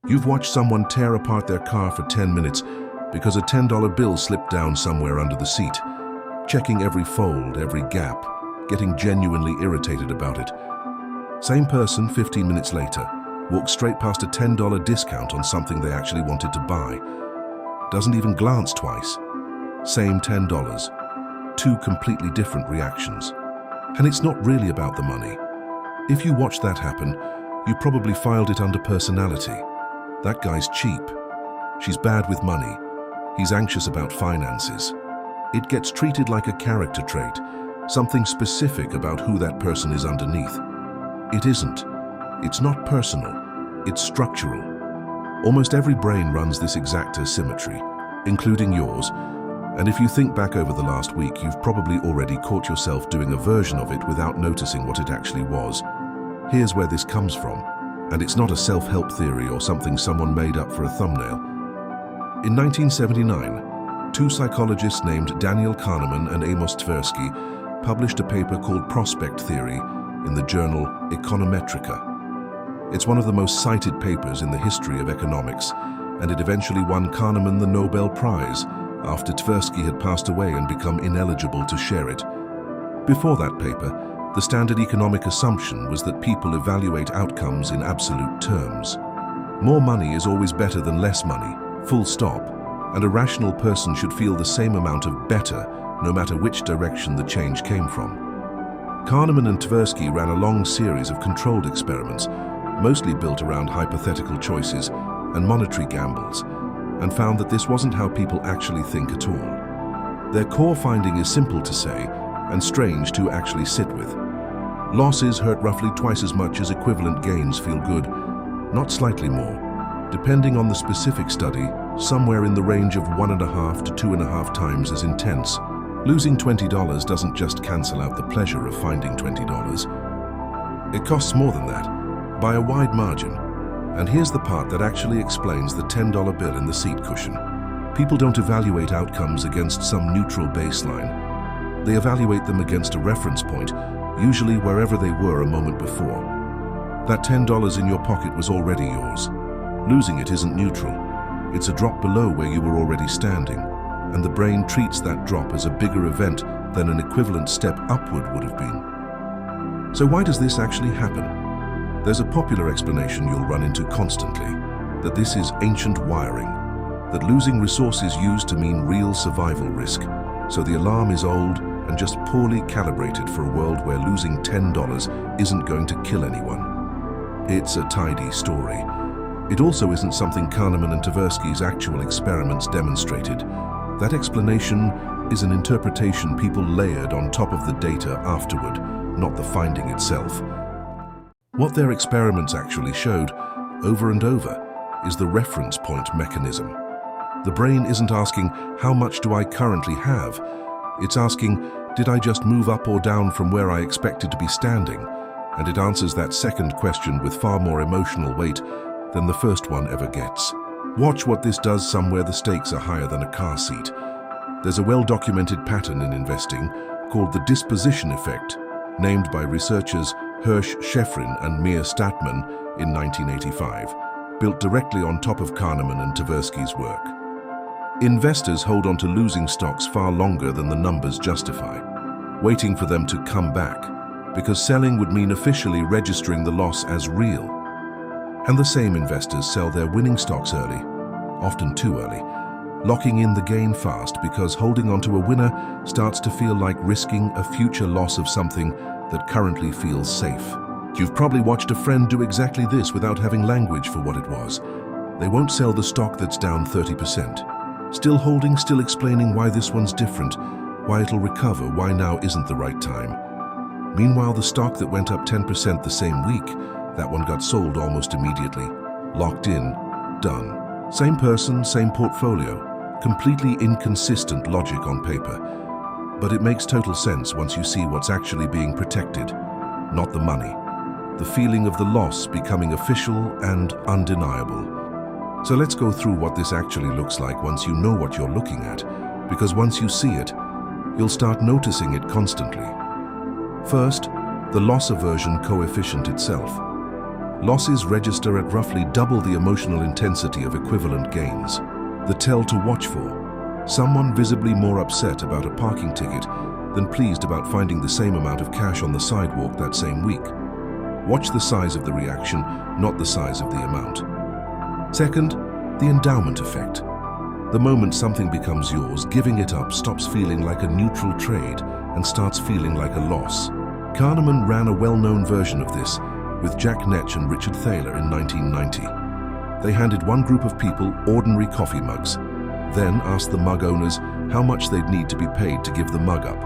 You've watched someone tear apart their car for 10 minutes because a $10 bill slipped down somewhere under the seat, checking every fold, every gap, getting genuinely irritated about it. Same person 15 minutes later walks straight past a $10 discount on something they actually wanted to buy. Doesn't even glance twice. Same $10. Two completely different reactions. And it's not really about the money. If you watch that happen, you probably filed it under personality. That guy's cheap. She's bad with money. He's anxious about finances. It gets treated like a character trait, something specific about who that person is underneath. It isn't. It's not personal. It's structural. Almost every brain runs this exact asymmetry, including yours. And if you think back over the last week, you've probably already caught yourself doing a version of it without noticing what it actually was. Here's where this comes from, and it's not a self-help theory or something someone made up for a thumbnail. In 1979, two psychologists named Daniel Kahneman and Amos Tversky published a paper called Prospect Theory in the journal Econometrica. It's one of the most cited papers in the history of economics, and it eventually won Kahneman the Nobel Prize after Tversky had passed away and become ineligible to share it. Before that paper, the standard economic assumption was that people evaluate outcomes in absolute terms. More money is always better than less money, full stop, and a rational person should feel the same amount of better no matter which direction the change came from. Kahneman and Tversky ran a long series of controlled experiments, mostly built around hypothetical choices and monetary gambles, and found that this wasn't how people actually think at all. Their core finding is simple to say and strange to actually sit with. Losses hurt roughly twice as much as equivalent gains feel good, not slightly more. Depending on the specific study, somewhere in the range of 1.5 to 2.5 times as intense. Losing $20 doesn't just cancel out the pleasure of finding $20. It costs more than that, by a wide margin. And here's the part that actually explains the $10 bill in the seat cushion. People don't evaluate outcomes against some neutral baseline. They evaluate them against a reference point, usually wherever they were a moment before. That $10 in your pocket was already yours. Losing it isn't neutral. It's a drop below where you were already standing, and the brain treats that drop as a bigger event than an equivalent step upward would have been. So why does this actually happen? There's a popular explanation you'll run into constantly, that this is ancient wiring, that losing resources used to mean real survival risk, so the alarm is old and just poorly calibrated for a world where losing $10 isn't going to kill anyone. It's a tidy story. It also isn't something Kahneman and Tversky's actual experiments demonstrated. That explanation is an interpretation people layered on top of the data afterward, not the finding itself. What their experiments actually showed, over and over, is the reference point mechanism. The brain isn't asking, how much do I currently have? It's asking, did I just move up or down from where I expected to be standing? And it answers that second question with far more emotional weight than the first one ever gets. Watch what this does somewhere the stakes are higher than a car seat. There's a well-documented pattern in investing called the disposition effect, named by researchers Hersh Shefrin and Meir Statman in 1985, built directly on top of Kahneman and Tversky's work. Investors hold on to losing stocks far longer than the numbers justify, waiting for them to come back, because selling would mean officially registering the loss as real. And the same investors sell their winning stocks early, often too early, locking in the gain fast because holding onto a winner starts to feel like risking a future loss of something that currently feels safe. You've probably watched a friend do exactly this without having language for what it was. They won't sell the stock that's down 30%. Still holding, still explaining why this one's different, why it'll recover, why now isn't the right time. Meanwhile, the stock that went up 10% the same week, that one got sold almost immediately. Locked in, done. Same person, same portfolio. Completely inconsistent logic on paper. But it makes total sense once you see what's actually being protected. Not the money. The feeling of the loss becoming official and undeniable. So let's go through what this actually looks like once you know what you're looking at, because once you see it, you'll start noticing it constantly. First, the loss aversion coefficient itself. Losses register at roughly double the emotional intensity of equivalent gains. The tell to watch for: someone visibly more upset about a parking ticket than pleased about finding the same amount of cash on the sidewalk that same week. Watch the size of the reaction, not the size of the amount. Second, the endowment effect. The moment something becomes yours, giving it up stops feeling like a neutral trade and starts feeling like a loss. Kahneman ran a well-known version of this with Jack Netch and Richard Thaler in 1990. They handed one group of people ordinary coffee mugs, then asked the mug owners how much they'd need to be paid to give the mug up,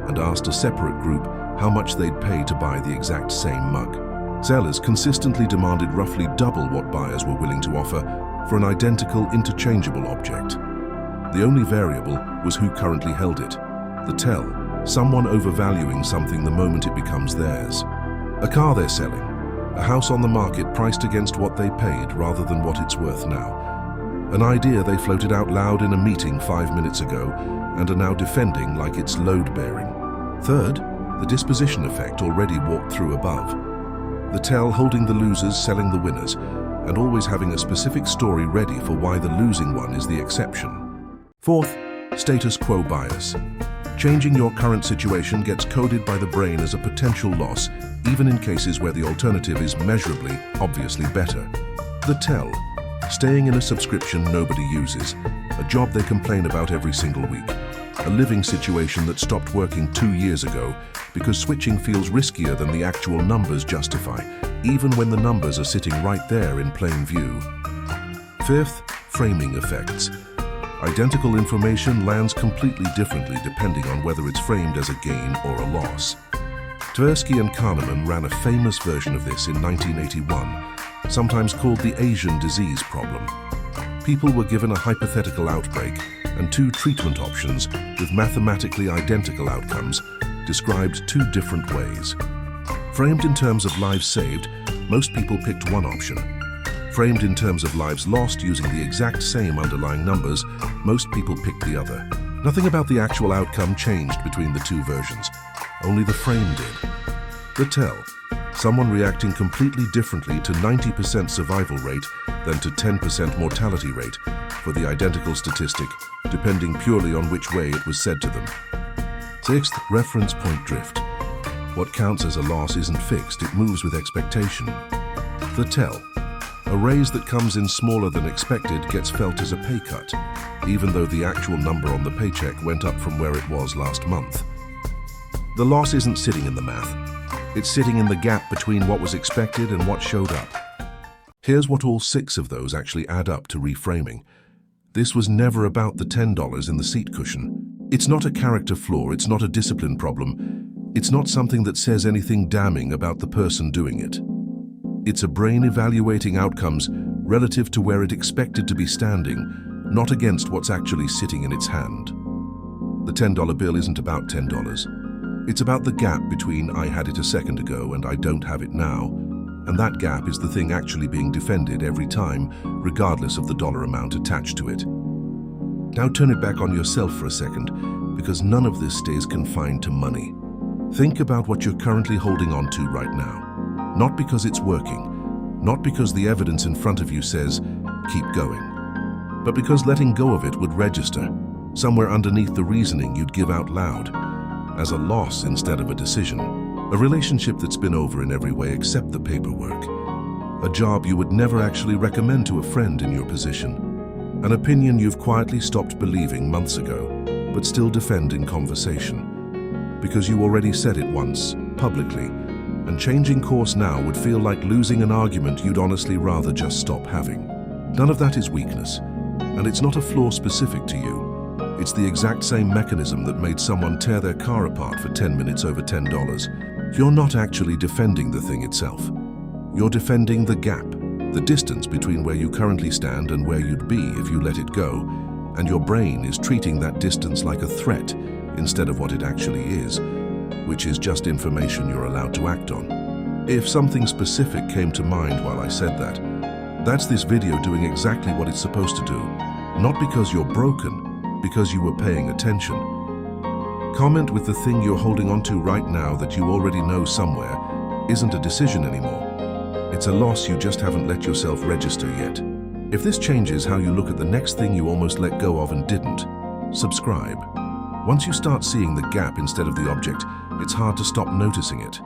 and asked a separate group how much they'd pay to buy the exact same mug. Sellers consistently demanded roughly double what buyers were willing to offer for an identical, interchangeable object. The only variable was who currently held it. The tell: someone overvaluing something the moment it becomes theirs. A car they're selling, a house on the market priced against what they paid rather than what it's worth now. An idea they floated out loud in a meeting 5 minutes ago and are now defending like it's load-bearing. Third, the disposition effect already walked through above. The tell: holding the losers, selling the winners, and always having a specific story ready for why the losing one is the exception. Fourth, status quo bias. Changing your current situation gets coded by the brain as a potential loss, even in cases where the alternative is measurably, obviously better. The tell: staying in a subscription nobody uses, a job they complain about every single week, a living situation that stopped working 2 years ago because switching feels riskier than the actual numbers justify, even when the numbers are sitting right there in plain view. Fifth, framing effects. Identical information lands completely differently depending on whether it's framed as a gain or a loss. Tversky and Kahneman ran a famous version of this in 1981, sometimes called the Asian disease problem. People were given a hypothetical outbreak and 2 treatment options with mathematically identical outcomes, described 2 different ways. Framed in terms of lives saved, most people picked one option. Framed in terms of lives lost using the exact same underlying numbers, most people picked the other. Nothing about the actual outcome changed between the 2 versions. Only the frame did. The tell: someone reacting completely differently to 90% survival rate than to 10% mortality rate for the identical statistic, depending purely on which way it was said to them. Sixth, reference point drift. What counts as a loss isn't fixed, it moves with expectation. The tell: a raise that comes in smaller than expected gets felt as a pay cut, even though the actual number on the paycheck went up from where it was last month. The loss isn't sitting in the math. It's sitting in the gap between what was expected and what showed up. Here's what all 6 of those actually add up to reframing. This was never about the $10 in the seat cushion. It's not a character flaw, it's not a discipline problem. It's not something that says anything damning about the person doing it. It's a brain evaluating outcomes relative to where it expected to be standing, not against what's actually sitting in its hand. The $10 bill isn't about $10. It's about the gap between I had it a second ago and I don't have it now, and that gap is the thing actually being defended every time, regardless of the dollar amount attached to it. Now turn it back on yourself for a second, because none of this stays confined to money. Think about what you're currently holding on to right now, not because it's working, not because the evidence in front of you says, keep going, but because letting go of it would register, somewhere underneath the reasoning you'd give out loud, as a loss instead of a decision. A relationship that's been over in every way except the paperwork. A job you would never actually recommend to a friend in your position. An opinion you've quietly stopped believing months ago, but still defend in conversation. Because you already said it once, publicly, and changing course now would feel like losing an argument you'd honestly rather just stop having. None of that is weakness, and it's not a flaw specific to you. It's the exact same mechanism that made someone tear their car apart for 10 minutes over $10. You're not actually defending the thing itself. You're defending the gap, the distance between where you currently stand and where you'd be if you let it go, and your brain is treating that distance like a threat instead of what it actually is, which is just information you're allowed to act on. If something specific came to mind while I said that, that's this video doing exactly what it's supposed to do, not because you're broken, because you were paying attention. Comment with the thing you're holding on to right now that you already know somewhere isn't a decision anymore. It's a loss you just haven't let yourself register yet. If this changes how you look at the next thing you almost let go of and didn't, subscribe. Once you start seeing the gap instead of the object, it's hard to stop noticing it.